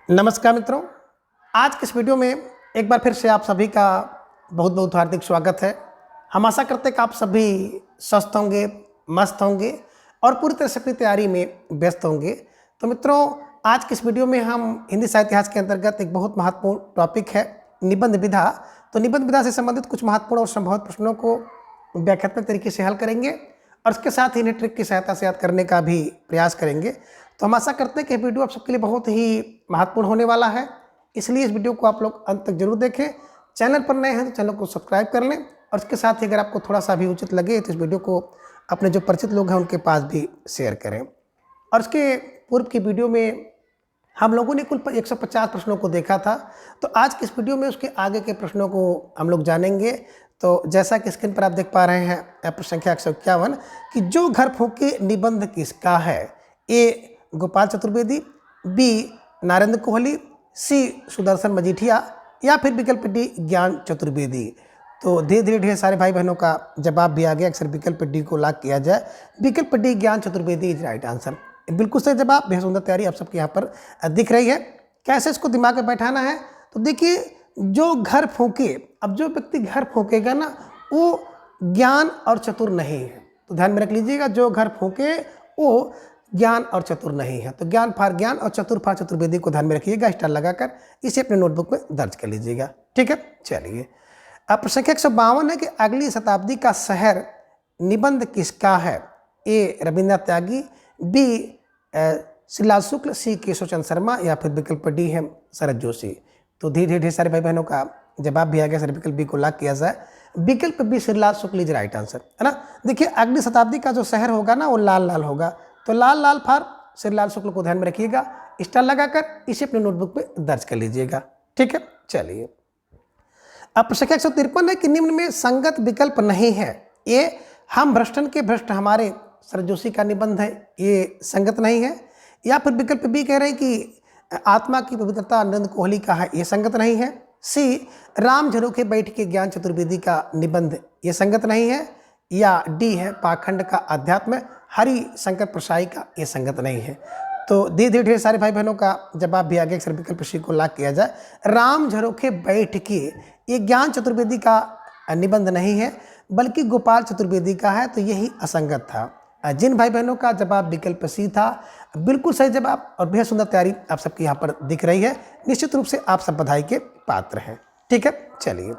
नमस्कार मित्रों, आज के इस वीडियो में एक बार फिर से आप सभी का बहुत बहुत हार्दिक स्वागत है। हम आशा करते हैं कि आप सभी स्वस्थ होंगे, मस्त होंगे और पूरी तरह से अपनी तैयारी में व्यस्त होंगे। तो मित्रों, आज के इस वीडियो में हम हिंदी साहित्य इतिहास के अंतर्गत एक बहुत महत्वपूर्ण टॉपिक है निबंध विधा। तो निबंध विधा से संबंधित कुछ महत्वपूर्ण और संभावित प्रश्नों को व्याख्यात्मक तरीके से हल करेंगे और इसके साथ ही इन्हें ट्रिक की सहायता से याद करने का भी प्रयास करेंगे। तो हम आशा करते हैं कि वीडियो आप सबके लिए बहुत ही महत्वपूर्ण होने वाला है, इसलिए इस वीडियो को आप लोग अंत तक जरूर देखें। चैनल पर नए हैं तो चैनल को सब्सक्राइब कर लें और इसके साथ ही अगर आपको थोड़ा सा भी उचित लगे तो इस वीडियो को अपने जो परिचित लोग हैं उनके पास भी शेयर करें। और इसके पूर्व की वीडियो में हम लोगों ने कुल 150 प्रश्नों को देखा था, तो आज की इस वीडियो में उसके आगे के प्रश्नों को हम लोग जानेंगे। तो जैसा कि स्क्रीन पर आप देख पा रहे हैं प्रश्न संख्या 151 कि जो घर फूके निबंध किसका है? ए गोपाल चतुर्वेदी, बी नारेंद्र कोहली, सी सुदर्शन मजीठिया या फिर विकल्प डी ज्ञान चतुर्वेदी। तो धीरे धीरे ढेर सारे भाई बहनों का जवाब भी आ गया। अक्सर विकल्प डी को लॉक किया जाए, विकल्प डी ज्ञान चतुर्वेदी इज राइट आंसर। बिल्कुल सही जवाब, बेहद सुंदर तैयारी आप सबके यहाँ पर दिख रही है। कैसे इसको दिमाग में बैठाना है? तो देखिए, जो घर फूके, अब जो व्यक्ति घर फूकेगा ना वो ज्ञान और चतुर नहीं है। तो ध्यान में रख लीजिएगा, जो घर फूके वो ज्ञान और चतुर नहीं है। तो ज्ञान फार ज्ञान और चतुर फार चतुर्वेदी को ध्यान में रखिएगा, स्टार लगाकर इसे अपने नोटबुक में दर्ज कर लीजिएगा। ठीक है, चलिए। अब प्रश्न संख्या 152 है कि अगली शताब्दी का शहर निबंध किसका है? ए रविन्द्रनाथ त्यागी, बी श्रीलाल शुक्ल, सी केशव चंद्र शर्मा या फिर विकल्प डी है शरद जोशी। तो धीरे धीरे सारे भाई बहनों का जवाब भी आ गया। सर विकल्प बी को लॉक किया जाए, विकल्प B Shrilal Shukla is right answer, है ना। देखिए, अगली शताब्दी का जो शहर होगा ना वो लाल लाल होगा, तो लाल लाल फार श्रीलाल शुक्ल को ध्यान में रखिएगा, स्टार लगाकर इसे अपने नोटबुक में दर्ज कर लीजिएगा। ठीक है, चलिए। अब प्रश्न 153 है कि निम्न में संगत विकल्प नहीं है। ए हम भ्रष्टन के भ्रष्ट हमारे शरद जोशी का निबंध है, ये संगत नहीं है। या फिर विकल्प बी कह रहे हैं कि आत्मा की पवित्रता नरेंद्र कोहली का है, ये संगत नहीं है। सी राम झरोखे बैठ के ज्ञान चतुर्वेदी का निबंध, ये संगत नहीं है। या डी है पाखंड का अध्यात्म हरि शंकर प्रसाई का, ये संगत नहीं है। तो धीरे धीरे ढेर सारे भाई बहनों का जवाब भी आ गया। अक्सर विकल्प सी को लॉक किया जाए, राम झरोखे बैठ के, ये ज्ञान चतुर्वेदी का निबंध नहीं है बल्कि गोपाल चतुर्वेदी का है, तो यही असंगत था। जिन भाई बहनों का जवाब विकल्प सी था, बिल्कुल सही जवाब और बेहद सुंदर तैयारी आप सबकी यहाँ पर दिख रही है। निश्चित रूप से आप सब बधाई के पात्र हैं। ठीक है, चलिए।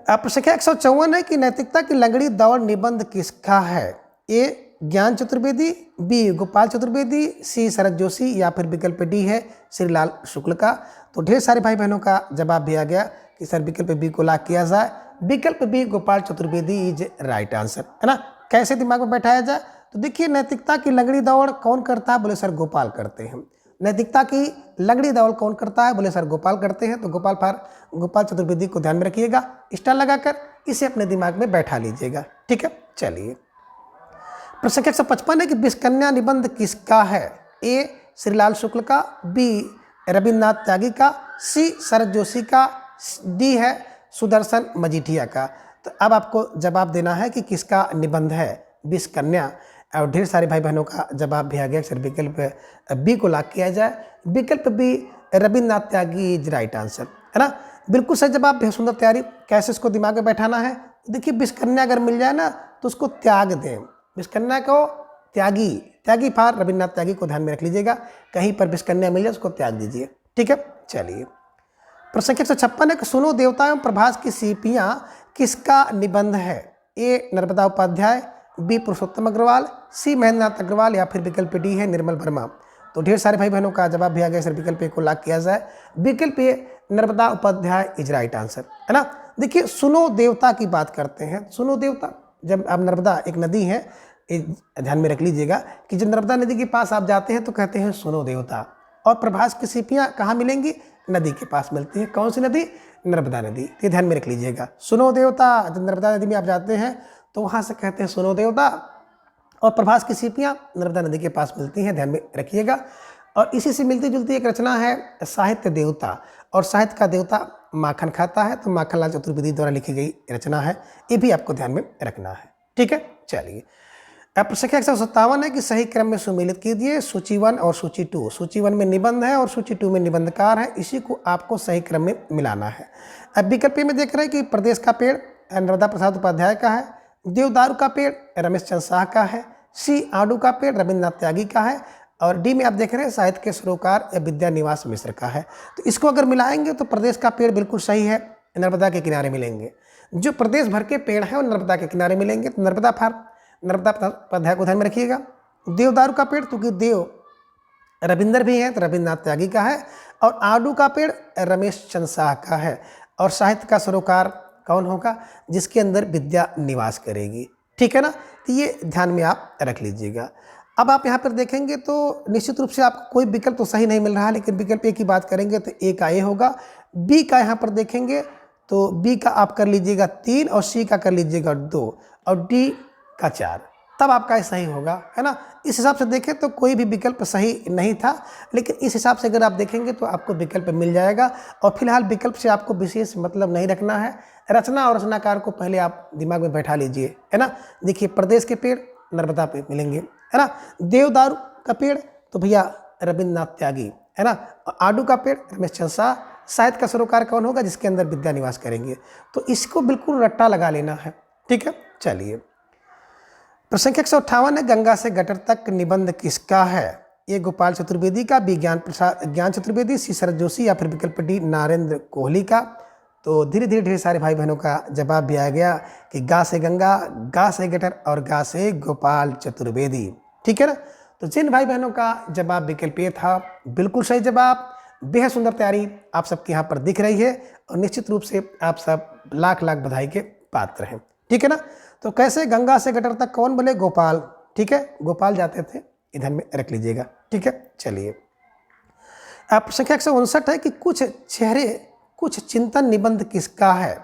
प्रश्न संख्या 154 है कि नैतिकता की लंगड़ी दौड़ निबंध किसका है? ए ज्ञान चतुर्वेदी, बी गोपाल चतुर्वेदी, सी शरद जोशी या फिर विकल्प डी है श्रीलाल शुक्ल का। तो ढेर सारे भाई बहनों का जवाब भी आ गया कि सर विकल्प बी को लॉक किया जाए, विकल्प B Gopal Chaturvedi is right answer, है ना। कैसे दिमाग में बैठाया जाए? तो देखिए, नैतिकता की लंगड़ी दौड़ कौन करता है? बोले सर गोपाल करते हैं। नैतिकता की लंगड़ी दौड़ कौन करता है? बोले सर गोपाल करते हैं। तो गोपाल चतुर्वेदी को ध्यान में रखिएगा, स्टार लगाकर इसे अपने दिमाग में बैठा लीजिएगा। ठीक है, चलिए। प्रश्न संख्या 155 है कि विषकन्या निबंध किसका है? ए श्रीलाल शुक्ल का, बी रविन्द्रनाथ त्यागी का, सी शरद जोशी का, डी है सुदर्शन मजीठिया का। तो अब आपको जवाब देना है कि किसका निबंध है विषकन्या। और ढेर सारे भाई बहनों का जवाब भी आ गया। सर विकल्प बी को लॉक किया जाए, विकल्प B Ravindranath Tyagi is right answer, है ना। बिल्कुल सही जवाब, बेहद सुंदर तैयारी। कैसे इसको दिमाग में बैठाना है? देखिए, विषकन्या अगर मिल जाए ना तो उसको त्याग दें। विषकन्या को त्यागी फार रविन्द्रनाथ त्यागी को ध्यान में रख लीजिएगा, कहीं पर विषकन्या मिल जाए उसको त्याग दीजिए। ठीक है, चलिए। प्रश्न 156 है कि सुनो देवता एवं प्रभास की सीपियाँ किसका निबंध है? ए नर्मदा उपाध्याय, बी पुरुषोत्तम अग्रवाल, सी महेंद्रनाथ अग्रवाल या फिर विकल्प डी है निर्मल वर्मा। तो ढेर सारे भाई बहनों का जवाब भी आ गया। सर विकल्प ए को लॉक किया जाए, विकल्प A Narmada Upadhyay is right answer, है ना। देखिए, सुनो देवता की बात करते हैं। सुनो देवता, जब आप नर्मदा एक नदी है, ध्यान में रख लीजिएगा कि जब नर्मदा नदी के पास आप जाते हैं तो कहते हैं सुनो देवता। और प्रभास की सीपियाँ कहाँ मिलेंगी? नदी के पास मिलती है। कौन सी नदी? नर्मदा नदी। ये ध्यान में रख लीजिएगा, सुनो देवता। जब नर्मदा नदी में आप जाते हैं तो वहाँ से कहते हैं सुनो देवता, और प्रभास की सीपियाँ नर्मदा नदी के पास मिलती हैं, ध्यान में रखिएगा। और इसी से मिलती जुलती एक रचना है साहित्य देवता, और साहित्य का देवता माखन खाता है, तो माखनलाल चतुर्वेदी द्वारा लिखी गई रचना है, ये भी आपको ध्यान में रखना है। ठीक है, चलिए। अब प्रश्न 157 है कि सही क्रम में सुमेलित कीजिए सूची 1 और सूची 2। सूची 1 में निबंध है और सूची 2 में निबंधकार है, इसी को आपको सही क्रम में मिलाना है। अब विकल्प में देख रहे हैं कि प्रदेश का पेड़ नर्मदा प्रसाद उपाध्याय का है, देवदारू का पेड़ रमेश चंद्र शाह का है, सी आडू का पेड़ रविन्द्रनाथ त्यागी का है, और डी में आप देख रहे हैं साहित्य के सरोकार विद्यानिवास मिश्र का है। तो इसको अगर मिलाएंगे तो प्रदेश का पेड़ बिल्कुल सही है, नर्मदा के किनारे मिलेंगे। जो प्रदेश भर के पेड़ हैं वो नर्मदा के किनारे मिलेंगे, तो नर्मदा उपाध्याय को ध्यान में रखिएगा। देवदारू का पेड़ क्योंकि देव रविंद्र भी है तो रविन्द्रनाथ त्यागी का है, और आडू का पेड़ रमेश चंद्र शाह का है, और साहित्य का सरोकार कौन होगा, जिसके अंदर विद्या निवास करेगी। ठीक है ना, तो ये ध्यान में आप रख लीजिएगा। अब आप यहाँ पर देखेंगे तो निश्चित रूप से आपको कोई विकल्प तो सही नहीं मिल रहा है, लेकिन विकल्प ए की बात करेंगे तो ए का ए होगा, बी का यहाँ पर देखेंगे तो बी का आप कर लीजिएगा 3 और सी का कर लीजिएगा 2 और डी का 4, तब आपका ये सही होगा, है ना। इस हिसाब से देखें तो कोई भी विकल्प सही नहीं था, लेकिन इस हिसाब से अगर आप देखेंगे तो आपको विकल्प मिल जाएगा। और फिलहाल विकल्प से आपको विशेष मतलब नहीं रखना है, रचना और रचनाकार को पहले आप दिमाग में बैठा लीजिए, है ना। देखिए प्रदेश के पेड़ नर्मदा पे मिलेंगे, है ना। देवदारू का पेड़ तो भैया रविन्द्रनाथ त्यागी, है ना। आडू का पेड़ रमेश चंद्र शाह, साहित्य का सरोकार कौन होगा, जिसके अंदर विद्या निवास करेंगे। तो इसको बिल्कुल रट्टा लगा लेना है, ठीक है। चलिए प्रश्न 158 है गंगा से गटर तक निबंध किसका है, ए गोपाल चतुर्वेदी का, बी ज्ञान चतुर्वेदी, सी शरद जोशी, या फिर विकल्प डी नरेंद्र कोहली का। तो धीरे धीरे ढेर सारे भाई बहनों का जवाब भी आ गया कि गा से गंगा, गा से गटर और गा से गोपाल चतुर्वेदी। ठीक है ना। तो जिन भाई बहनों का जवाब विकल्प ए था बिल्कुल सही जवाब, बेहद सुंदर तैयारी आप सबके यहाँ पर दिख रही है, और निश्चित रूप से आप सब लाख लाख बधाई के पात्र हैं। ठीक है ना। तो कैसे गंगा से गटर तक कौन बोले, गोपाल। ठीक है, गोपाल जाते थे, इधर में रख लीजिएगा। ठीक है, चलिए अब संख्या 159 है कि कुछ चिंतन निबंध किसका है,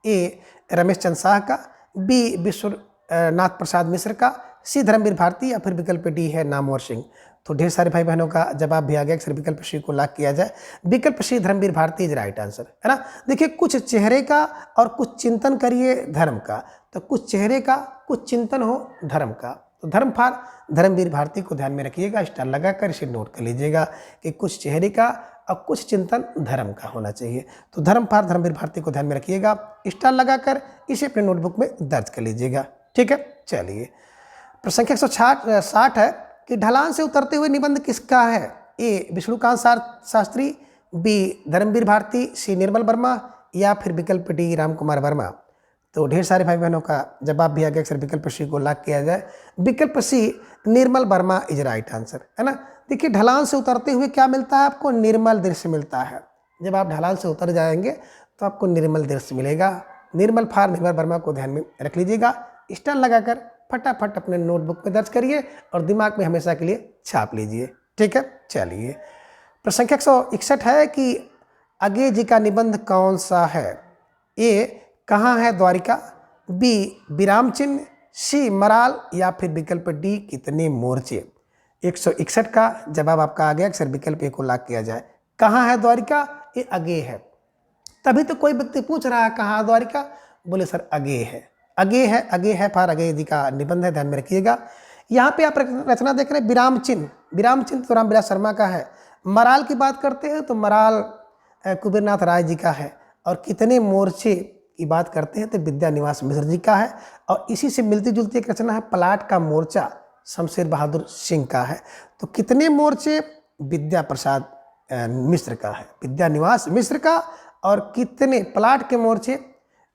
ए रमेश चंद्र शाह का, बी विश्वनाथ प्रसाद मिश्र का, सी धर्मवीर भारती, या फिर विकल्प डी है नामवर सिंह। तो ढेर सारे भाई बहनों का जवाब भी आ गया, अक्सर विकल्प सी को लॉक किया जाए। विकल्प C Dharamvir Bharati is right answer, है ना। देखिए कुछ चेहरे का और कुछ चिंतन करिए धर्म का, तो कुछ चेहरे का कुछ चिंतन हो धर्म का, तो धर्म फार धर्मवीर भारती को ध्यान में रखिएगा, स्टार लगाकर इसे नोट कर लीजिएगा कि कुछ चेहरे का और कुछ चिंतन धर्म का होना चाहिए। तो धर्म फार धर्मवीर भारती को ध्यान में रखिएगा, स्टार लगाकर इसे अपने नोटबुक में दर्ज कर लीजिएगा। ठीक है, चलिए प्रश्न 160 है कि ढलान से उतरते हुए निबंध किसका है, ए विष्णुकांत शास्त्री, बी धर्मवीर भारती, सी निर्मल वर्मा, या फिर विकल्प डी राम कुमार वर्मा। तो ढेर सारे भाई बहनों का जवाब भी आ गया, अक्सर विकल्प सी को लॉक किया जाए। विकल्प सी Nirmal Verma is right answer, है ना। देखिए ढलान से उतरते हुए क्या मिलता है आपको, निर्मल दृश्य मिलता है। जब आप ढलान से उतर जाएंगे तो आपको निर्मल दृश्य मिलेगा। निर्मल फार निर्मल वर्मा को ध्यान में रख लीजिएगा, स्टार लगाकर फटाफट अपने नोटबुक में दर्ज करिए और दिमाग में हमेशा के लिए छाप लीजिए। ठीक है, चलिए प्रश्न 161 है कि अगे जी का निबंध कौन सा है, ए कहाँ है द्वारिका, बी विराम चिन्ह, सी मराल, या फिर विकल्प डी कितने मोर्चे। 161 का जवाब आपका आ गया, अक्सर विकल्प ए को लॉक किया जाए। कहाँ है द्वारिका, ये अगे है। तभी तो कोई व्यक्ति पूछ रहा है कहाँ है द्वारिका, बोले सर अगे है, अगे है फार अगे जी का निबंध है, ध्यान में रखिएगा। यहाँ पे आप रचना देख रहे हैं विराम चिन्ह तो रामविलास शर्मा का है। मराल की बात करते हैं तो मराल कुबेरनाथ राय जी का है, और कितने मोर्चे की बात करते हैं तो विद्यानिवास मिश्र जी का है। और इसी से मिलती जुलती एक रचना है पलाट का मोर्चा, शमशेर बहादुर सिंह का है। तो कितने मोर्चे विद्या प्रसाद मिश्र का है, विद्यानिवास मिश्र का, और कितने पलाट के मोर्चे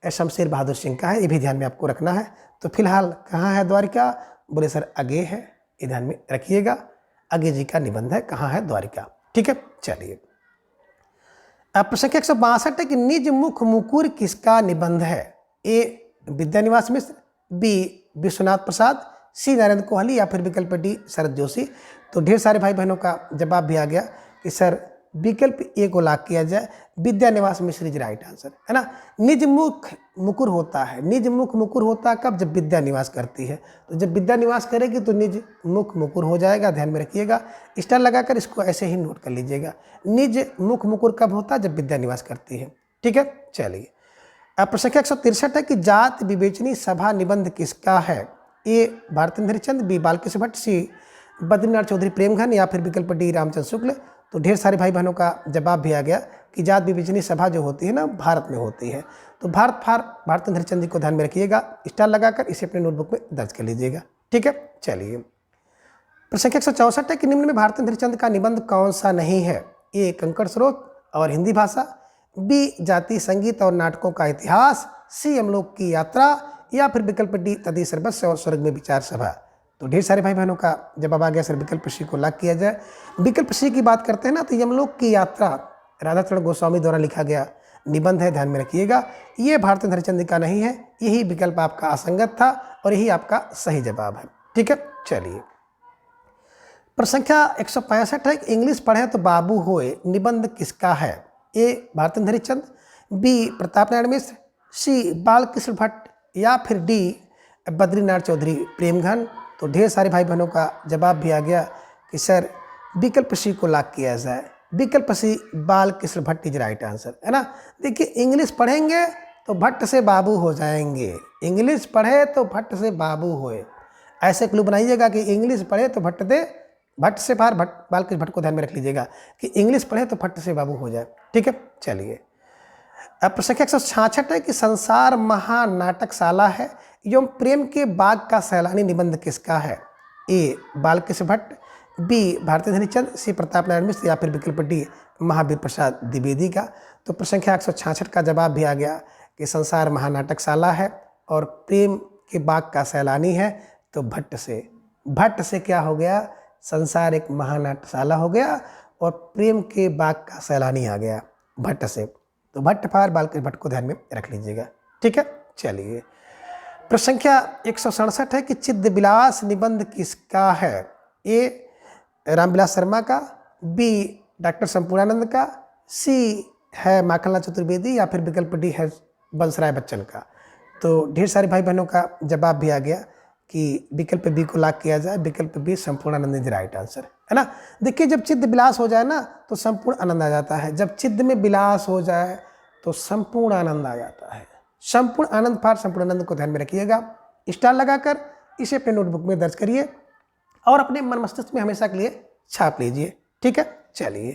शमशेर बहादुर सिंह का है, ये भी ध्यान में आपको रखना है। तो फिलहाल कहाँ है द्वारिका, बोले सर अगे है, ये ध्यान में रखिएगा। अगे जी का निबंध है कहाँ है द्वारिका। ठीक है, चलिए अब प्रश्न 162 है कि निज मुख मुकुर किसका निबंध है, ए विद्यानिवास मिश्र, बी विश्वनाथ प्रसाद, सी नरेंद्र कोहली, या फिर विकल्प डी शरद जोशी। तो ढेर सारे भाई बहनों का जवाब भी आ गया कि सर विकल्प ए को लॉक किया जाए, विद्यानिवास मिश्र इज राइट आंसर, है ना। निज मुख मुकुर होता है, निज मुख मुकुर होता है कब, जब विद्या निवास करती है। तो जब विद्या निवास करेगी तो निज मुख मुकुर हो जाएगा, ध्यान में रखिएगा, स्टार लगाकर इसको ऐसे ही नोट कर लीजिएगा। निज मुख मुकुर कब होता है, जब विद्या निवास करती है। ठीक है, चलिए अब प्रश्न 163 है कि जात विवेचनी सभा निबंध किसका है, ए भारतेंद्र हरिचंद, बी बालकृष्ण भट्ट, सी बद्रीनाथ चौधरी प्रेमघन या फिर विकल्प डी रामचंद्र शुक्ल। तो ढेर सारे भाई बहनों का जवाब भी आ गया कि जात विवेचनी सभा जो होती है ना भारत में होती है। तो भारतेंद्र हरिचंद जी को ध्यान में रखिएगा, स्टार लगाकर इसे अपने नोटबुक में दर्ज कर लीजिएगा। ठीक है, चलिए प्रश्न 164 है कि निम्न में भारतेंद्र हरिचंद का निबंध कौन सा नहीं है? ए कंकड़ स्रोत और हिंदी भाषा, बी जाति संगीत और नाटकों का इतिहास, सी यमलोक की यात्रा या फिर विकल्प डी तदी सर्वस्व और स्वर्ग में विचार सभा। तो ढेर सारे भाई बहनों का जवाब आ गया सर, विकल्प सी को लॉक किया जाए। विकल्प सी की बात करते हैं ना, तो यमलोक की यात्रा राधाचरण गोस्वामी द्वारा लिखा गया निबंध है, ध्यान में रखिएगा। ये भारतेंद्र हरिचंद का नहीं है, यही विकल्प आपका असंगत था और यही आपका सही जवाब है। ठीक है, चलिए प्रश्न संख्या 165 है कि इंग्लिश पढ़े तो बाबू होए निबंध किसका है? ए भारतेंद्र हरिचंद, बी प्रताप नारायण मिश्र, सी बालकृष्ण भट्ट या फिर डी बद्रीनाथ चौधरी प्रेमघन। तो ढेर सारे भाई बहनों का जवाब भी आ गया कि सर विकल्प सी को लॉक किया जाए। विकल्प C Balkrishna Bhatt is right answer, है ना। देखिए इंग्लिश पढ़ेंगे तो भट्ट से बाबू हो जाएंगे, इंग्लिश पढ़े तो भट्ट से बाबू होए, ऐसे क्लू बनाइएगा कि इंग्लिश पढ़े तो भट्ट से पार बालकृष्ण भट्ट को ध्यान में रख लीजिएगा कि इंग्लिश पढ़े तो भट्ट से बाबू हो जाए। ठीक है, चलिए अब प्रश्न 166 है कि संसार महानाटकशाला है एवं प्रेम के बाग का सैलानी निबंध किसका है? ए बालकृष्ण भट्ट, बी भारतेंद्र हरिचंद, सी प्रताप नारायण मिश्र या फिर विकल्प डी महावीर प्रसाद द्विवेदी का। तो प्रश्न संख्या 166 का जवाब भी आ गया कि संसार महानाटकशाला है और प्रेम के बाग का सैलानी है। तो भट्ट से क्या हो गया? संसार एक महानाटकशाला हो गया और प्रेम के बाग का सैलानी आ गया भट्ट से। तो भट्ट पार बालकृष्ण भट्ट को ध्यान में रख लीजिएगा। ठीक है, चलिए प्रश्न संख्या 167 है कि चिद्द विलास निबंध किसका है? ए रामविलास शर्मा का, बी डॉक्टर संपूर्णानंद का, सी है माखनलाल चतुर्वेदी या फिर विकल्प डी है बंसराय बच्चन का। तो ढेर सारे भाई बहनों का जवाब भी आ गया कि विकल्प बी को लॉक किया जाए। विकल्प B Sampurnanand is right answer, है ना। देखिए जब चिद्द विलास हो जाए ना तो संपूर्ण आनंद आ जाता है, जब चिद्द में विलास हो जाए तो संपूर्ण आनंद आ जाता है। संपूर्ण आनंद पार संपूर्ण आनंद को ध्यान में रखिएगा, स्टार लगाकर इसे अपने नोटबुक में दर्ज करिए और अपने मन मस्तिष्क में हमेशा के लिए छाप लीजिए। ठीक है, चलिए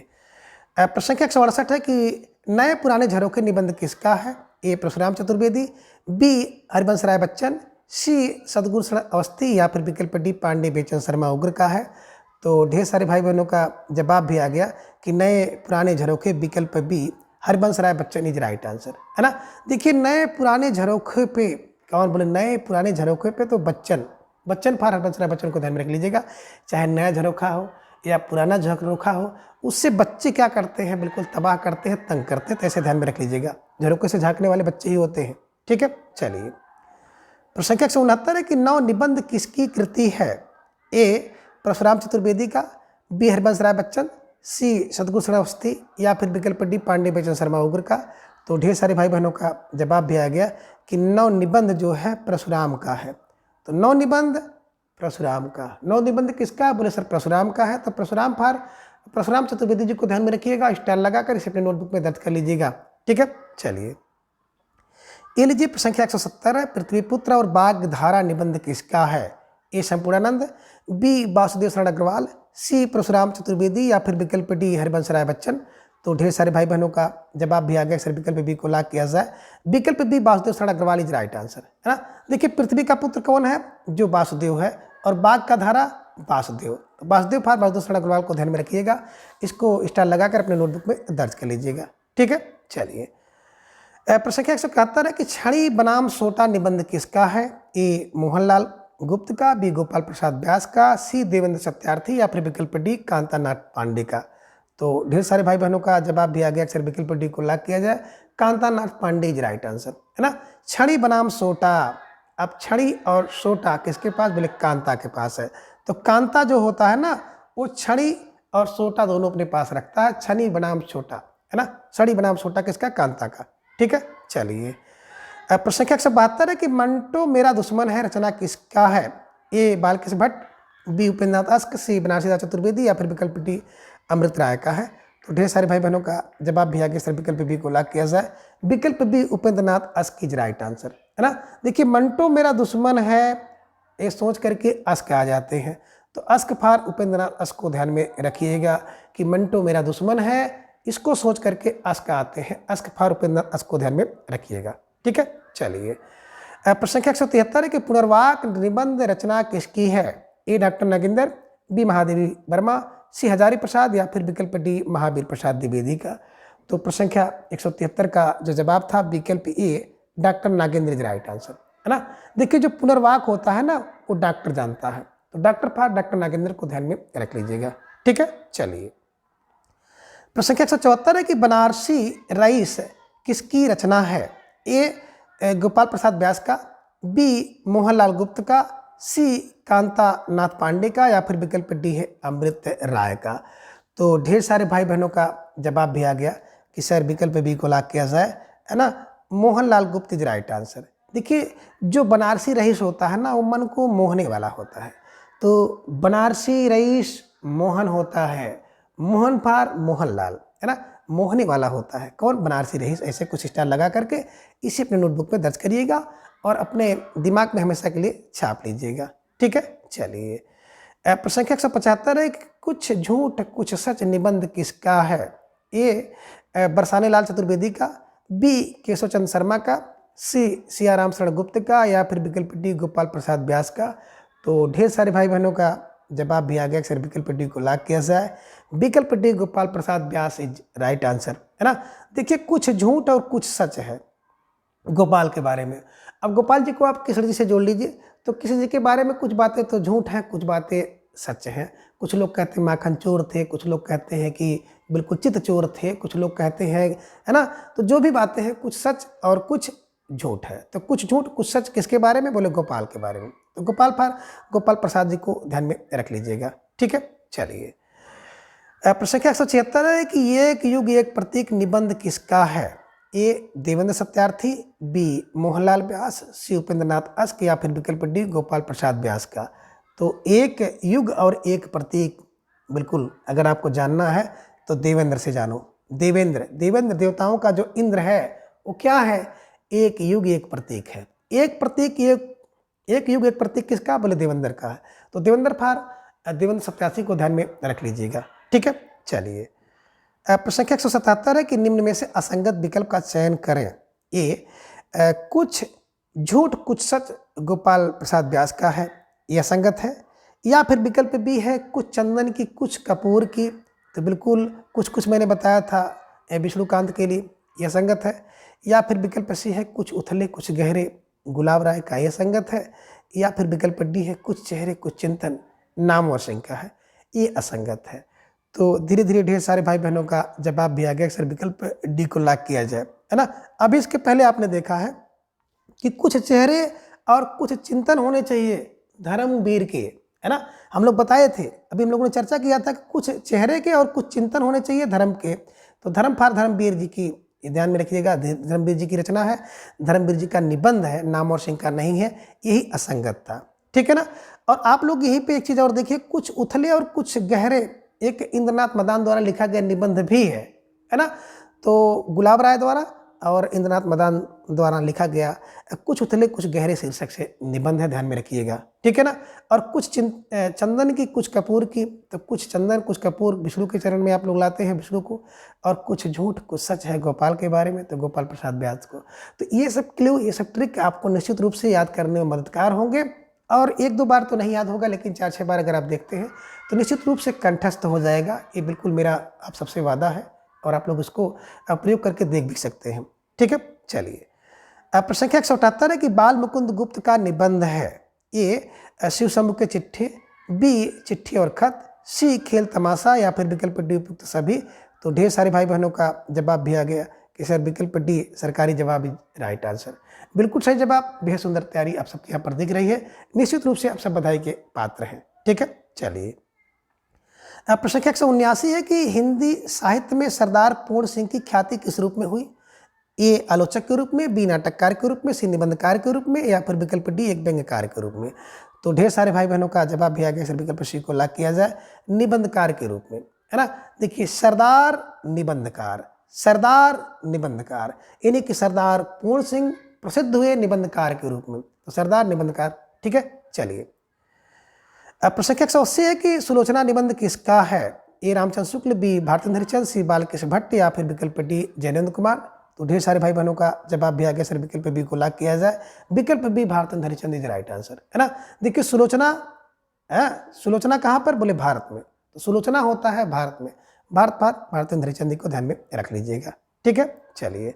प्रश्न संख्या 168 है कि नए पुराने झरोखे निबंध किसका है? ए परशुराम चतुर्वेदी, बी हरिवंश राय बच्चन, सी सदगुरु शरण अवस्थी या फिर विकल्प डी पांडे बेचन शर्मा उग्र का है। तो ढेर सारे भाई बहनों का जवाब भी आ गया कि नए पुराने झरोखे विकल्प B Harivansh Rai Bachchan is right answer, है ना। देखिए नए पुराने झरोखे पे कौन बोले? नए पुराने झरोखे पे तो बच्चन फार हरिवंश राय बच्चन को ध्यान में रख लीजिएगा। चाहे नया झरोखा हो या पुराना झरोखा हो, उससे बच्चे क्या करते हैं? बिल्कुल तबाह करते हैं, तंग करते हैं। तो ऐसे ध्यान में रख लीजिएगा, झरोखे से झांकने वाले बच्चे ही होते हैं। ठीक है, चलिए प्रश्न संख्या 169 है कि नव निबंध किसकी कृति है? ए परशुराम चतुर्वेदी का, बी हरिवंश राय बच्चन, सी सदगुरु शरण अवस्थी या फिर विकल्प डी पांडे बेचन शर्मा उग्र का। तो ढेर सारे भाई बहनों का जवाब भी आ गया कि नव निबंध जो है परशुराम का है। तो नव निबंध परशुराम का, नव निबंध किसका? बोले सर परशुराम का है। तो परशुराम चतुर्वेदी जी को ध्यान में रखिएगा, स्टार लगाकर इसे अपने नोटबुक में दर्ज कर लीजिएगा। ठीक है, चलिए ये लीजिए प्रश्न संख्या 170 है, पृथ्वीपुत्र और बागधारा निबंध किसका है? ए संपूर्णानंद, बी वासुदेव शरण अग्रवाल, सी परशुराम चतुर्वेदी या फिर विकल्प डी हरिवंश राय बच्चन। तो ढेर सारे भाई बहनों का जवाब भी आ गया सर, विकल्प बी को लॉक किया जाए। विकल्प बी वासुदेव शरण अग्रवाल इज राइट आंसर, है ना। देखिए पृथ्वी का पुत्र कौन है? जो वासुदेव है, और बाघ का धारा वासुदेव। तो वासुदेव फार वासुदेव शरण अग्रवाल को ध्यान में रखिएगा, इसको स्टार लगाकर अपने नोटबुक में दर्ज कर लीजिएगा। ठीक है, चलिए प्रश्न संख्या 171 है कि छड़ी बनाम सोटा निबंध किसका है? ए मोहनलाल गुप्त का, बी गोपाल प्रसाद व्यास का, सी देवेंद्र सत्यार्थी या फिर विकल्प डी कांतानाथ पांडे का। तो ढेर सारे भाई बहनों का जवाब भी आ गया, अक्सर विकल्प डी को लॉक किया जाए। कांतानाथ पांडे इज राइट आंसर, है ना। छड़ी बनाम सोटा, अब छड़ी और सोटा किसके पास? बोले कांता के पास है। तो कांता जो होता है ना, वो छड़ी और सोटा दोनों अपने पास रखता है। छड़ी बनाम छोटा, है ना। छड़ी बनाम सोटा किसका? कांता का। ठीक है, चलिए प्रश्न संख्या 172 है कि मंटो मेरा दुश्मन है रचना किसका है? ए बालकृष्ण भट्ट, बी उपेंद्रनाथ अस्क, सी बनारसी दास चतुर्वेदी या फिर विकल्प डी अमृत राय का है। तो ढेर सारे भाई बहनों का जवाब भी आ गया सर, विकल्प बी को लॉक किया जाए। विकल्प B Upendranath Ashk is right answer, है ना। देखिए मंटो मेरा दुश्मन है ये सोच करके अस्क आ जाते हैं। तो अस्क फार उपेंद्र नाथ अस्क को ध्यान में रखिएगा कि मंटो मेरा दुश्मन है, इसको सोच करके अस्क आते हैं। अस्क फार उपेंद्र नाथ अस्क को ध्यान में रखिएगा। ठीक है, चलिए। प्रश्न संख्या 173 है कि पुनर्वाक निबंध रचना किसकी है? ए डॉक्टर नागेंद्र, बी महादेवी वर्मा, सी हजारी प्रसाद या फिर विकल्प डी महावीर प्रसाद द्विवेदी का। तो प्रश्न संख्या 173 का जो जवाब था विकल्प A doctor Nagendra is right answer, है ना। देखिए जो पुनर्वाक होता है ना वो डॉक्टर जानता है, तो डॉक्टर फार डॉक्टर नागेंद्र को ध्यान में रख लीजिएगा। ठीक है, चलिए। प्रश्न संख्या 174 है कि बनारसी रईस किसकी रचना है? ए गोपाल प्रसाद व्यास का, बी मोहनलाल गुप्त का, सी कांता नाथ पांडे का या फिर विकल्प डी है अमृत राय का। तो ढेर सारे भाई बहनों का जवाब भी आ गया कि सर विकल्प बी को लॉक किया जाए, है ना। मोहनलाल गुप्त इज राइट आंसर। देखिए जो बनारसी रईस होता है ना वो मन को मोहने वाला होता है, तो बनारसी रईस मोहन होता है, मोहन फार मोहनलाल, है ना, मोहने वाला होता है। कौन? बनारसी रईस। ऐसे कुछ स्टार लगा करके इसे अपने नोटबुक में दर्ज करिएगा और अपने दिमाग में हमेशा के लिए छाप लीजिएगा। ठीक है, चलिए। प्रश्न संख्या 175 है कि कुछ झूठ कुछ सच निबंध किसका है? ए बरसाने लाल चतुर्वेदी का, बी केशव चंद्र शर्मा का, सी सियाराम शरण गुप्त का या फिर विकल्प डी गोपाल प्रसाद व्यास का। तो ढेर सारे भाई बहनों का जवाब भी आ गया कि सर विकल्प डी को लॉक किया जाए। विकल्प D Gopal Prasad Vyas is right answer, है ना। देखिए कुछ झूठ और कुछ सच है गोपाल के बारे में। अब गोपाल जी को आप किशोर जी से जोड़ लीजिए, तो किशोर जी के बारे में कुछ बातें तो झूठ हैं, कुछ बातें सच हैं। कुछ लोग कहते हैं माखन चोर थे, कुछ लोग कहते हैं कि बिल्कुल चित चोर थे, कुछ लोग कहते हैं, है ना। तो जो भी बातें हैं कुछ सच और कुछ झूठ है। तो कुछ झूठ कुछ सच किसके बारे में? बोले गोपाल के बारे में। तो गोपाल प्रसाद जी को ध्यान में रख लीजिएगा। ठीक है, चलिए। प्रश्न संख्या 176 है कि एक युग एक प्रतीक निबंध किसका है? ए देवेंद्र सत्यार्थी, बी मोहनलाल व्यास, सी उपेंद्र नाथ अस्क या फिर विकल्प डी गोपाल प्रसाद व्यास का। तो एक युग और एक प्रतीक बिल्कुल अगर आपको जानना है तो देवेंद्र से जानो। देवेंद्र देवताओं का जो इंद्र है वो क्या है? एक युग एक प्रतीक है। एक प्रतीक एक युग एक प्रतीक किसका? बोले देवेंद्र का है। तो देवेंद्र सत्यार्थी को ध्यान में रख लीजिएगा। ठीक है, चलिए। प्रश्न संख्या 177 है कि निम्न में से असंगत विकल्प का चयन करें। ए कुछ झूठ कुछ सच गोपाल प्रसाद व्यास का है, यह असंगत है। या फिर विकल्प बी है कुछ चंदन की कुछ कपूर की, तो बिल्कुल कुछ मैंने बताया था विष्णुकांत के लिए, यह संगत है। या फिर विकल्प सी है कुछ उथले कुछ गहरे गुलाब राय का, यह संगत है। या फिर विकल्प डी है कुछ चेहरे कुछ चिंतन नामवर सिंह का है, ये असंगत है। तो धीरे धीरे ढेर सारे भाई बहनों का जवाब भी आ गया सर विकल्प डी को लॉक किया जाए, है ना। अभी इसके पहले आपने देखा है कि कुछ चेहरे और कुछ चिंतन होने चाहिए धर्मवीर के, है ना। हम लोग बताए थे, अभी हम लोगों ने चर्चा किया था कि कुछ चेहरे के और कुछ चिंतन होने चाहिए धर्म के। तो धर्मवीर जी की ध्यान में रखिएगा, धर्मवीर जी की रचना है, धर्मवीर जी का निबंध है, नाम और सिंह का नहीं है, यही असंगत था। ठीक है ना। और आप लोग यहीं पे एक चीज़ और देखिए, कुछ उथले और कुछ गहरे एक इंद्रनाथ मदान द्वारा लिखा गया निबंध भी है ना। तो गुलाब राय द्वारा और इंद्रनाथ मदान द्वारा लिखा गया कुछ उथले कुछ गहरे शीर्षक से निबंध है, ध्यान में रखिएगा। ठीक है ना। और कुछ चंदन की कुछ कपूर की, तो कुछ चंदन कुछ कपूर विष्णु के चरण में आप लोग लाते हैं विष्णु को, और कुछ झूठ कुछ सच है गोपाल के बारे में, तो गोपाल प्रसाद व्यास को। तो ये सब क्लू ये सब ट्रिक आपको निश्चित रूप से याद करने में मददगार होंगे, और एक दो बार तो नहीं याद होगा लेकिन 4-6 बार अगर आप देखते हैं तो निश्चित रूप से कंठस्थ हो जाएगा। ये बिल्कुल मेरा आप सबसे वादा है, और आप लोग इसको प्रयोग करके देख भी सकते हैं। ठीक है, चलिए। प्रश्न संख्या 178 है कि बाल मुकुंद गुप्त का निबंध है। ए शिव शंभु के चिट्ठी, बी चिट्ठी और खत, सी खेल तमाशा या फिर विकल्प डी उपयुक्त सभी। तो ढेर सारे भाई बहनों का जवाब भी आ गया कि सर विकल्प डी सरकारी जवाब राइट आंसर, बिल्कुल सही जवाब। बेहद सुंदर तैयारी आप सबके यहाँ पर दिख रही है, निश्चित रूप से आप सब बधाई के पात्र हैं। ठीक है, चलिए। प्रश्न संख्या 179 है कि हिंदी साहित्य में सरदार पूर्ण सिंह की ख्याति किस रूप में हुई? ए आलोचक के रूप में, बी नाटककार के रूप में, सी निबंधकार के रूप में, या फिर विकल्प डी एक व्यंग्यकार के रूप में। तो ढेर सारे भाई बहनों का जवाब भी आ गया, सर विकल्प सी को लॉक किया जाए, निबंधकार के रूप में, है ना। देखिए सरदार निबंधकार यानी कि सरदार पूर्ण सिंह प्रसिद्ध हुए निबंधकार के रूप में, तो सरदार निबंधकार। ठीक है, चलिए। अब प्रश्न 180 है कि सुलोचना निबंध किसका है? ए रामचंद्र शुक्ल, बी भारतेंद्र हरिश्चंद्र, सी बालकृष्ण भट्ट या फिर विकल्प डी जैनेन्द्र कुमार। तो ढेर सारे भाई बहनों का जवाब भी आ गया सर, विकल्प बी को लॉक किया जाए। विकल्प B Bharatendu Harishchandra is right answer, है ना। देखिए सुलोचना है, सुलोचना कहाँ पर? बोले भारत में। तो सुलोचना होता है भारत में, भारतेंद्र हरिश्चंद्र को ध्यान में रख लीजिएगा, ठीक है। चलिए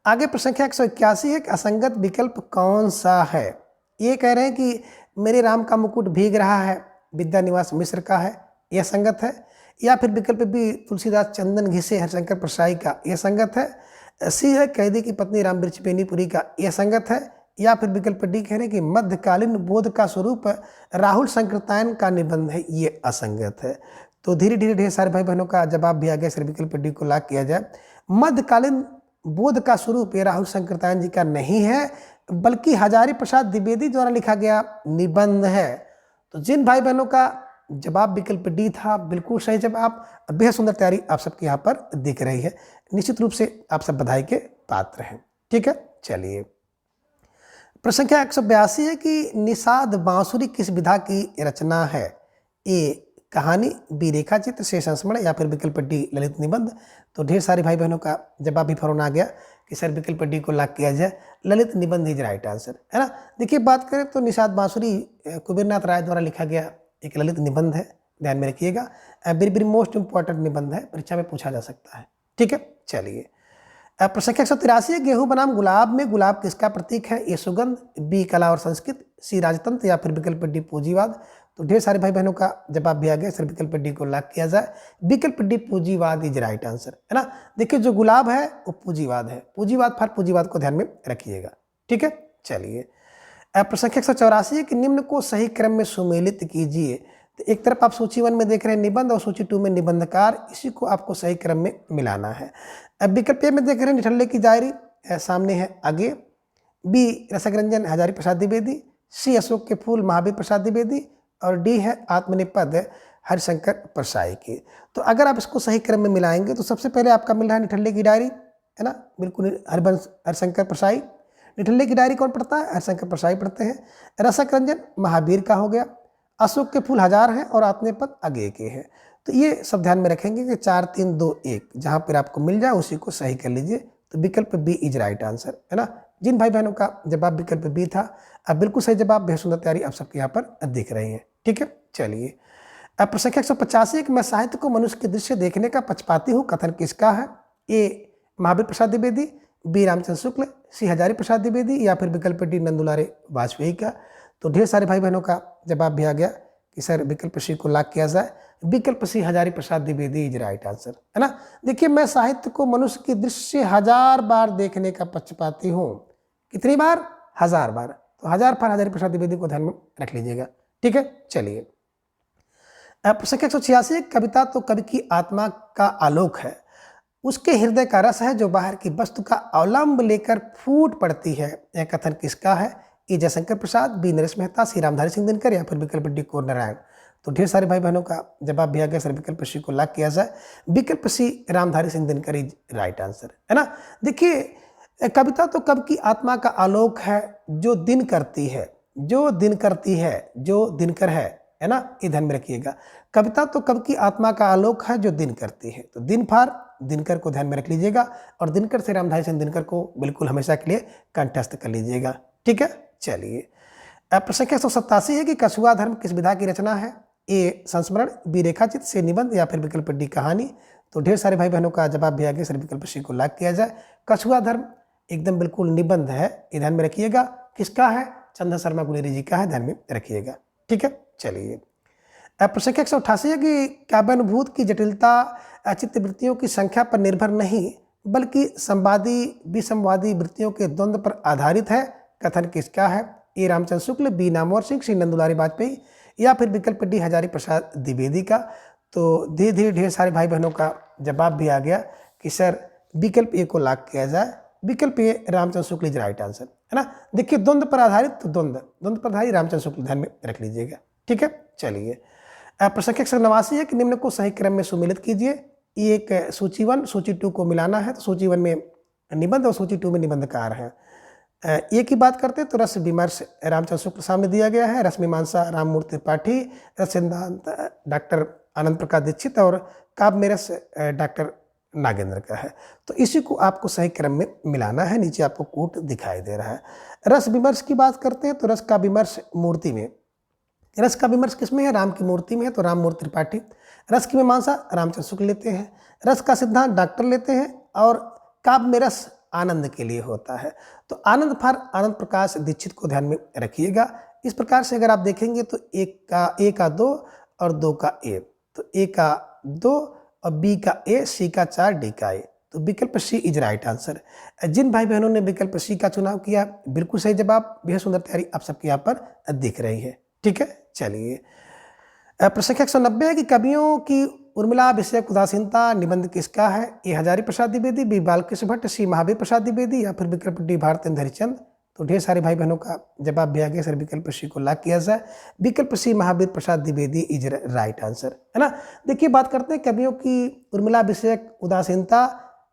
आगे प्रश्न संख्या 181 है कि असंगत विकल्प कौन सा है? ये कह रहे हैं कि मेरे राम का मुकुट भीग रहा है, विद्या निवास मिश्र का है, यह संगत है। या फिर विकल्प बी तुलसीदास चंदन घिसे हरिशंकर प्रसाई का, यह संगत है। सी है कैदी की पत्नी राम वृक्ष बेनीपुरी का, यह संगत है। या फिर विकल्प डी कह रहे हैं कि मध्यकालीन बोध का स्वरूप राहुल संकृतायन का निबंध है, ये असंगत है। तो धीरे धीरे ढेर सारे भाई बहनों का जवाब भी आ गया सर, विकल्प डी को लॉक किया जाए। मध्यकालीन बोध का स्वरूप ये राहुल संकृतायन जी का नहीं है, बल्कि हजारी प्रसाद द्विवेदी द्वारा लिखा गया निबंध है। तो जिन भाई बहनों का जवाब विकल्प डी था, बिल्कुल सही जवाब। बेहद सुंदर तैयारी आप सबके यहाँ पर दिख रही है, निश्चित रूप से आप सब बधाई के पात्र हैं, ठीक है। चलिए प्रश्न संख्या 182 है कि निषाद बांसुरी किस विधा की रचना है? ए कहानी, बी रेखा चित्र, सी संस्मरण या फिर विकल्प डी ललित निबंध। तो ढेर सारे भाई बहनों का जवाब भी फौरन आ गया कि सर विकल्प डी को लॉक किया जाए, ललित निबंध इज राइट आंसर, है ना। देखिए बात करें तो निषाद बांसुरी कुबेरनाथ राय द्वारा लिखा गया एक ललित निबंध है, ध्यान में रखिएगा। वेरी वेरी मोस्ट इंपॉर्टेंट निबंध है, परीक्षा में पूछा जा सकता है, ठीक है। चलिए प्रश्न 183 है गेहूं बनाम गुलाब में गुलाब किसका प्रतीक है? ए सुगंध, बी कला और संस्कृत, सी राजतंत्र या फिर विकल्प डी पूंजीवाद। तो ढेर सारे भाई बहनों का जवाब भी आ गया सर, विकल्प डी को लॉक किया जाए, विकल्प डी पूंजीवाद इज राइट आंसर, है ना। देखिए जो गुलाब है वो पूंजीवाद है, पूंजीवाद फॉर पूंजीवाद को ध्यान में रखिएगा, ठीक है। चलिए प्रश्न 184 है कि निम्न को सही क्रम में सुमेलित कीजिए। तो एक तरफ आप सूची 1 में देख रहे हैं निबंध और सूची 2 में निबंधकार, इसी को आपको सही क्रम में मिलाना है। अब विकल्प ए में देख रहे हैं निठल्ले की डायरी, सामने है आगे, बी रसक रंजन हजारी प्रसाद द्विवेदी, सी अशोक के फूल महावीर प्रसाद द्विवेदी और डी है आत्मनिपद हरिशंकर परसाई की। तो अगर आप इसको सही क्रम में मिलाएंगे तो सबसे पहले आपका मिल रहा है निठल्ले की डायरी, है ना, बिल्कुल हरिशंकर परसाई। निठल्ले की डायरी कौन पढ़ता है? हरिशंकर परसाई पढ़ते हैं। रसक रंजन महावीर का हो गया, अशोक के फूल हजार हैं और आत्मनिपद आगे के हैं। तो ये सब ध्यान में रखेंगे कि 4 3 2 1 जहाँ पर आपको मिल जाए उसी को सही कर लीजिए। तो विकल्प बी इज राइट आंसर, है ना। जिन भाई बहनों का जवाब विकल्प बी था, अब बिल्कुल सही जवाब, बेहद सुंदर तैयारी आप सबके यहाँ पर दिख रही है, ठीक है। चलिए अब प्रश्न 185 कि मैं साहित्य को मनुष्य के दृश्य देखने का पक्षपाती हूँ, कथन किसका है? ए महावीर प्रसाद द्विवेदी, बी रामचंद्र शुक्ल, सी हजारी प्रसाद द्विवेदी या फिर विकल्प डी नंदुलारे वाजपेयी का। तो ढेर सारे भाई बहनों का जवाब भी आ गया कि सर विकल्प सी को लॉक किया जाए, विकल्प सी Hazari Prasad Dwivedi is right answer, है ना। देखिए मैं साहित्य को मनुष्य के दृश्य 1000 बार देखने का पक्षपाती हूँ। कितनी बार? 1000 बार। तो 1000 बार हजारी प्रसाद द्विवेदी को ध्यान में रख लीजिएगा, ठीक है। चलिए प्रश्न 186 कविता तो कवि की आत्मा का आलोक है, उसके हृदय का रस है जो बाहर की वस्तु का अवलंब लेकर फूट पड़ती है, यह कथन किसका है? ए जयशंकर प्रसाद, बी नरेश मेहता, सी रामधारी सिंह दिनकर या फिर विकल्प डी कोर नारायण। तो ढेर सारे भाई बहनों का जवाब भी आ गया सर, विकल्प सी को लॉक किया जाए, विकल्प C Ramdhari Singh Dinkar is right answer, है ना। देखिए कविता तो कवि की आत्मा का आलोक है जो दिन करती है, जो दिन करती है, जो दिनकर है ना, ये ध्यान में रखिएगा। कविता तो कवि की आत्मा का आलोक है जो दिन करती है। तो दिन फार दिनकर को ध्यान में रख लीजिएगा और दिनकर से रामधारी सिंह दिनकर को बिल्कुल हमेशा के लिए कंठस्थ कर लीजिएगा, ठीक है। चलिए अब प्रश्न 187 है कि कछुआ धर्म किस विधा की रचना है? ए संस्मरण, बी रेखाचित्र, सी निबंध या फिर विकल्प डी कहानी। तो ढेर सारे भाई बहनों का जवाब भी आ गया सर, विकल्प सी को लॉक किया जाए, कछुआ धर्म एकदम बिल्कुल निबंध है, ये ध्यान में रखिएगा। किसका है? चंद्र शर्मा गुलेरी जी का है, ध्यान में रखिएगा, ठीक है। चलिए प्रश्न 188 है कि काव्यानुभूत की जटिलता चित्तवृत्तियों की संख्या पर निर्भर नहीं बल्कि संवादी विसंवादी वृत्तियों के द्वंद्व पर आधारित है, कथन किसका है? ए रामचंद्र शुक्ल, बी नामवर सिंह, सी नंदुलारी वाजपेयी या फिर विकल्प डी हजारी प्रसाद द्विवेदी का। तो धीरे धीरे ढेर सारे भाई बहनों का जवाब भी आ गया कि सर विकल्प ए को लॉक किया जाए, विकल्प ए Ramchandra Shukla is right answer, है ना। देखिए द्वंद्व पर आधारित, तो द्वंद्व पर आधारित रामचंद्र शुक्ल ध्यान में रख लीजिएगा, ठीक है। चलिए प्रश्न 189 है कि निम्न को सही क्रम में सुमेलित कीजिए। ये एक सूची 1 सूची 2 को मिलाना है, तो सूची 1 में निबंध और सूची 2 में निबंधकार है। ये की बात करते हैं तो रस विमर्श रामचंद्र शुक्ल सामने दिया गया है, रस मीमांसा राममूर्ति त्रिपाठी, रस सिद्धांत डॉक्टर आनंद प्रकाश दीक्षित और काव्य में रस डॉक्टर नागेंद्र का है। तो इसी को आपको सही क्रम में मिलाना है। नीचे आपको कोट दिखाई दे रहा है। रस विमर्श की बात करते हैं तो रस का विमर्श मूर्ति में, रस का विमर्श किसमें है? राम की मूर्ति में है, तो राममूर्ति त्रिपाठी। रस की मीमांसा रामचंद्र शुक्ल लेते हैं, रस का सिद्धांत डॉक्टर लेते हैं और काव्य में रस आनंद के लिए होता है, तो आनंद फॉर आनंद प्रकाश दीक्षित को ध्यान में रखिएगा। इस प्रकार से अगर आप देखेंगे तो ए का 2 और 2 का ए, तो ए का 2 और बी का ए, सी का 4, डी का ए, तो विकल्प सी इज राइट आंसर। जिन भाई बहनों ने विकल्प सी का चुनाव किया बिल्कुल सही जवाब, बेहद सुंदर तैयारी आप सबके यहाँ पर दिख रही है। ठीक है, चलिए प्रश्न 190 है कि कवियों की उर्मिला विषयक उदासीनता निबंध किसका है? ए हजारी प्रसाद द्विवेदी, बी बालकृष्ण भट्ट, सी महावीर प्रसाद द्विवेदी या फिर विकल्प डी भारतेंद्र हरिचंद। तो ढेर सारे भाई बहनों का जवाब भी आ गया सर, विकल्प सी को लॉक किया जाए। विकल्प सी Mahavir Prasad Dwivedi is right answer, है ना। देखिए बात करते हैं कवियों की उर्मिला विषयक उदासीनता,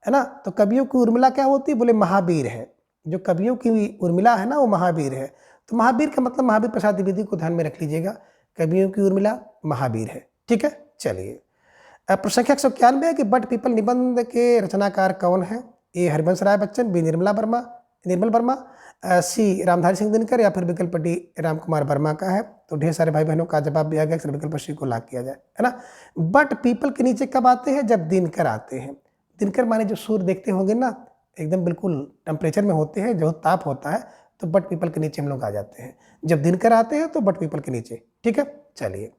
है ना। तो कवियों की उर्मिला क्या होती है? बोले महावीर है। जो कवियों की उर्मिला है ना वो महावीर है। तो महावीर का मतलब महावीर प्रसाद द्विवेदी को ध्यान में रख लीजिएगा। कवियों की उर्मिला महावीर है। ठीक है, चलिए प्रश्न 191 है कि बट पीपल निबंध के रचनाकार कौन है? ए हरिवंश राय बच्चन, बी निर्मल वर्मा, सी रामधारी सिंह दिनकर या फिर विकल्प डी राम कुमार वर्मा का है। तो ढेर सारे भाई बहनों का जवाब भी आ गया, विकल्प सी को लॉक किया जाए, है ना। बट पीपल के नीचे कब आते हैं? जब दिनकर आते हैं। दिनकर माने जो सूर्य देखते होंगे ना एकदम बिल्कुल टेम्परेचर में होते हैं, जो ताप होता है, तो बट पीपल के नीचे हम लोग आ जाते हैं। जब दिनकर आते हैं तो बट पीपल के नीचे। ठीक है, चलिए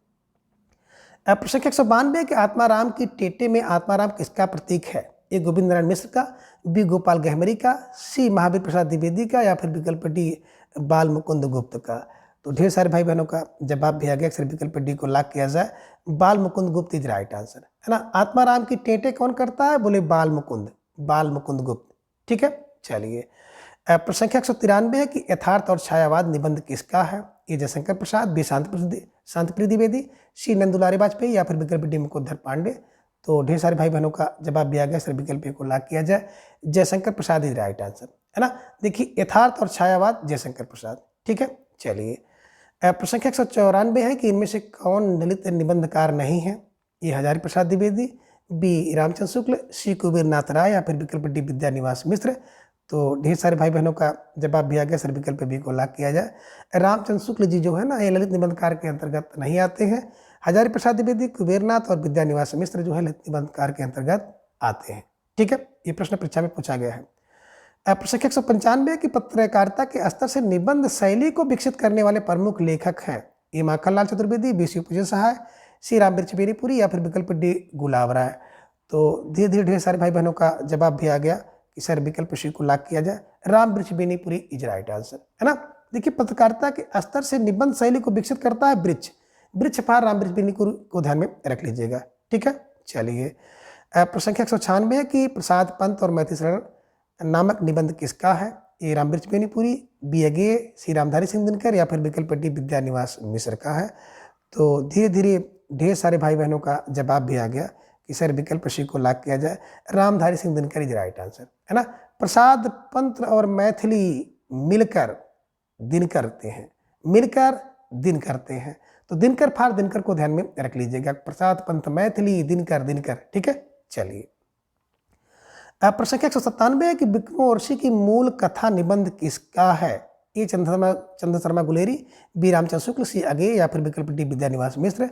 प्रश्न 192 कि आत्माराम की टेटे में आत्माराम किसका प्रतीक है? ए गोविंद नारायण मिश्र का, बी गोपाल गहमरी का, सी महावीर प्रसाद द्विवेदी का या फिर विकल्प डी बाल मुकुंद गुप्त का। तो ढेर सारे भाई बहनों का जवाब भी आ गया, अक्सर विकल्प डी को लॉक किया जाए। बाल मुकुंद गुप्त इज राइट आंसर, है ना। आत्माराम की टेटे कौन करता है? बोले बाल मुकुंद गुप्त। ठीक है, चलिए प्रश्न 193 है कि यथार्थ और छायावाद निबंध किसका है? ए जयशंकर प्रसाद, बी शांतिप्रिय द्विवेदी, सी नंदुलारी वाजपेयी या फिर विकल्प डी मुकुंदर पांडे। तो ढेर सारे भाई बहनों का जवाब भी आ गया, सर विकल्प को लॉक किया जाए। Jaishankar Prasad is right answer, है ना। देखिए यथार्थ और छायावाद जयशंकर प्रसाद। ठीक है, चलिए प्रश्न 194 है कि इनमें से कौन दलित निबंधकार नहीं है? ए हजारी प्रसाद द्विवेदी, बी रामचंद्र शुक्ल, सी कुबेर नाथ राय या फिर विकल्प डी विद्यानिवास मिश्र। तो ढेर सारे भाई बहनों का जवाब भी आ गया, सर विकल्प बी को लॉक किया जाए। रामचंद्र शुक्ल जी जो है ना ये ललित निबंधकार के अंतर्गत नहीं आते हैं। हजारी प्रसाद द्विवेदी, कुबेरनाथ और विद्यानिवास मिश्र जो है ललित निबंधकार के अंतर्गत आते हैं। ठीक है, ये प्रश्न परीक्षा में पूछा गया है। प्रश्न 195 की पत्रकारिता के स्तर से निबंध शैली को विकसित करने वाले प्रमुख लेखक हैं? ए माखनलाल चतुर्वेदी, बी शिवपूजन सहाय, सी राम वृक्ष बेनीपुरी या फिर विकल्प डी गुलाब राय। तो धीरे धीरे ढेर सारे भाई बहनों का जवाब भी आ गया कि सर विकल्प सी को लॉक किया जाए। राम वृक्ष बेनीपुरी इज राइट आंसर, है ना। देखिए पत्रकारिता के स्तर से निबंध शैली को विकसित करता है वृक्ष फार राम वृक्ष बेनीपुरी को ध्यान में रख लीजिएगा। ठीक है, चलिए प्रश्न 196 है कि प्रसाद पंत और मैथिली शरण नामक निबंध किसका है? ए राम वृक्ष बेनीपुरी, बी अगे, सी रामधारी सिंह दिनकर या फिर विकल्प डी विद्यानिवास मिश्र का है। तो धीरे धीरे ढेर सारे भाई बहनों का जवाब भी आ गया कि सर विकल्प सी को लॉक किया जाए। Ramdhari Singh Dinkar is right answer, है ना। प्रसाद पंत और मैथिली मिलकर दिन करते हैं, तो दिनकर फार दिनकर को ध्यान में रख लीजिएगा। प्रसाद पंत मैथिली दिनकर। ठीक है, चलिए प्रश्न 197 है कि विक्रमोर्वशी की मूल कथा निबंध किसका है? ए चंद्र शर्मा गुलेरी, बी रामचंद्र शुक्ल, सी अगे या फिर विकल्प डी विद्यानिवास मिश्र।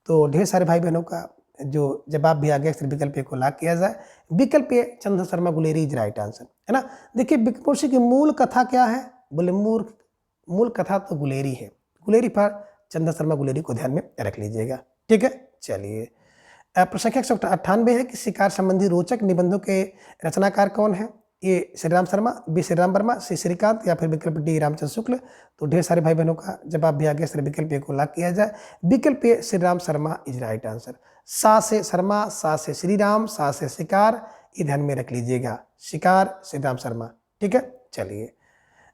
तो ढेर सारे भाई बहनों का जो जवाब भी आ गया, विकल्प को लॉक किया जाए। विकल्प Chandra Sharma Guleri is right answer, है ना। देखिए विक्रमोर्वशी की मूल कथा क्या है? बोले मूल कथा तो गुलेरी है। गुलेरी पर चंद्र शर्मा गुलेरी को ध्यान में रख लीजिएगा। ठीक है, चलिए प्रश्न 198 है कि शिकार संबंधी रोचक निबंधों के रचनाकार कौन है? ए श्रीराम शर्मा, बी श्रीराम वर्मा, सी श्रीकांत या फिर विकल्प डी रामचंद्र शुक्ल। तो ढेर सारे भाई बहनों का जवाब भी आ गया, विकल्प को लॉक किया जाए। विकल्प A Shriram Sharma is right answer. सा से शर्मा, सा से श्रीराम, सा से शिकार, ये ध्यान में रख लीजिएगा। शिकार श्रीराम शर्मा। ठीक है, चलिए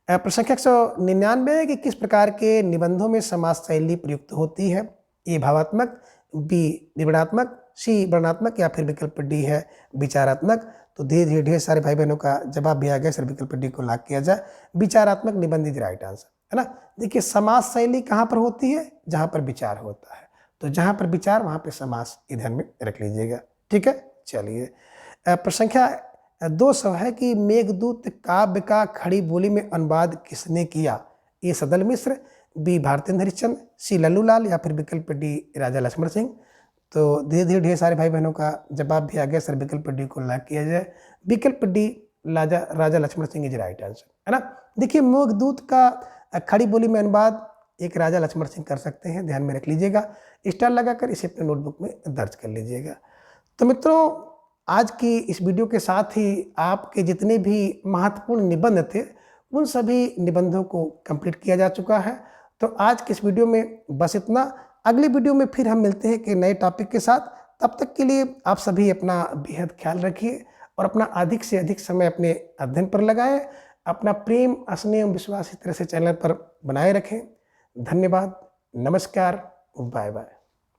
प्रश्न 199 है कि किस प्रकार के निबंधों में समास शैली प्रयुक्त होती है? ए भावात्मक, बी विवरणात्मक, सी वर्णनात्मक या फिर विकल्प डी है विचारात्मक। तो धीरे धीरे ढेर सारे भाई बहनों का जवाब भी आ गया, सर विकल्प डी को लॉक किया जाए। विचारात्मक निबंध इज राइट आंसर, है ना। देखिए समास शैली कहाँ पर होती है, जहाँ पर विचार होता है, तो जहाँ पर विचार वहाँ पे समास ध्यान में रख लीजिएगा, ठीक है। चलिए प्रश्न संख्या 200 है कि मेघदूत काव्य का खड़ी बोली में अनुवाद किसने किया? ए सदल मिश्र, बी भारतेंद्र हरिश्चंद्र, सी लल्लूलाल, या फिर विकल्प डी राजा लक्ष्मण सिंह। तो धीरे धीरे ढेर सारे भाई बहनों का जवाब भी आ गया, सर विकल्प डी को लॉक किया जाए। विकल्प D Raja Laxman Singh is right answer, है ना। देखिए मेघदूत का खड़ी बोली में अनुवाद एक राजा लक्ष्मण सिंह कर सकते हैं, ध्यान में रख लीजिएगा। स्टार लगाकर इसे अपने नोटबुक में दर्ज कर लीजिएगा। तो मित्रों आज की इस वीडियो के साथ ही आपके जितने भी महत्वपूर्ण निबंध थे उन सभी निबंधों को कंप्लीट किया जा चुका है। तो आज के इस वीडियो में बस इतना। अगली वीडियो में फिर हम मिलते हैं कि नए टॉपिक के साथ। तब तक के लिए आप सभी अपना बेहद ख्याल रखिए और अपना अधिक से अधिक समय अपने अध्ययन पर लगाएं। अपना प्रेम, स्नेह, विश्वास इस तरह से चैनल पर बनाए रखें। धन्यवाद, नमस्कार, बाय बाय।